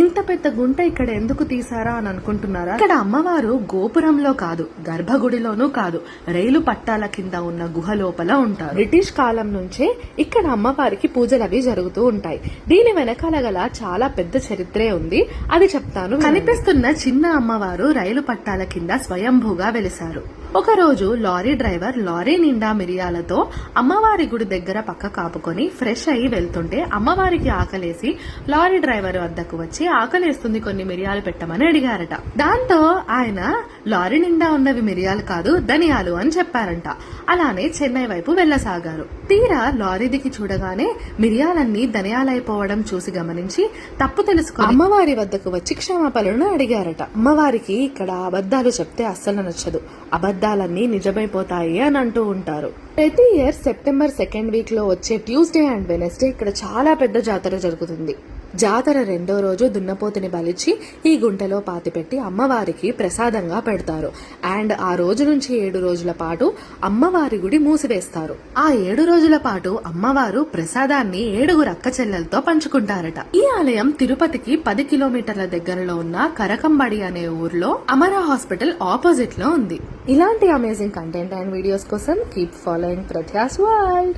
ఇంత పెద్ద గుంట ఇక్కడ ఎందుకు తీసారా అని అనుకుంటున్నారా? ఇక్కడ అమ్మవారు గోపురంలో కాదు, గర్భగుడిలోనూ కాదు, రైలు పట్టాల కింద ఉన్న గుహ లోపల ఉంటారు. బ్రిటిష్ కాలం నుంచే ఇక్కడ అమ్మవారికి పూజలవి జరుగుతూ ఉంటాయి. దీని వెనకాల గల చాలా పెద్ద చరిత్రే ఉంది, అది చెప్తాను. కనిపిస్తున్న చిన్న అమ్మవారు రైలు పట్టాల కింద స్వయంభూగా వెలిశారు. ఒక రోజు లారీ డ్రైవర్ లారీ నిండా మిరియాలతో అమ్మవారి గుడి దగ్గర పక్క కాపుకొని ఫ్రెష్ అయ్యి వెళ్తుంటే అమ్మవారికి ఆకలేసి లారీ డ్రైవర్ వద్దకు వచ్చి ఆకలేస్తుంది, కొన్ని మిరియాలు పెట్టమని అడిగారట. దాంతో ఆయన లారీ నిండా ఉన్నవి మిరియాలు కాదు ధనియాలు అని చెప్పారంట. అలానే చెన్నై వైపు వెళ్లసాగారు. తీరా లారీ దిగి చూడగానే మిరియాలన్నీ ధనియాలైపోవడం చూసి గమనించి తప్పు తెలుసుకుని అమ్మవారి వద్దకు వచ్చి క్షమాపణను అడిగారట. అమ్మవారికి ఇక్కడ అబద్ధాలు చెప్తే అస్సలు నచ్చదు, అబద్ధాలన్నీ నిజమైపోతాయి అని అంటూ ఉంటారు. ప్రతి ఇయర్ సెప్టెంబర్ 2nd వీక్ లో వచ్చే ట్యూస్డే అండ్ వెనస్డే ఇక్కడ చాలా పెద్ద జాతర జరుగుతుంది. జాతర రెండో రోజు దున్నపోతుని బలిచి ఈ గుంటలో పాతిపెట్టి అమ్మవారికి ప్రసాదంగా పెడతారు. అండ్ ఆ రోజు నుంచి 7 రోజుల పాటు అమ్మవారి గుడి మూసివేస్తారు. ఆ 7 రోజుల పాటు అమ్మవారు ప్రసాదాన్ని 7 అక్క చెల్లెలతో పంచుకుంటారట. ఈ ఆలయం తిరుపతికి 10 కిలోమీటర్ల దగ్గరలో ఉన్న కరకంబడి అనే ఊర్లో అమరా హాస్పిటల్ ఆపోజిట్ లో ఉంది. ఇలాంటి అమేజింగ్ కంటెంట్ అండ్ వీడియోస్ కోసం కీప్ ఫాలోయింగ్ ప్రత్యాస్ వరల్డ్.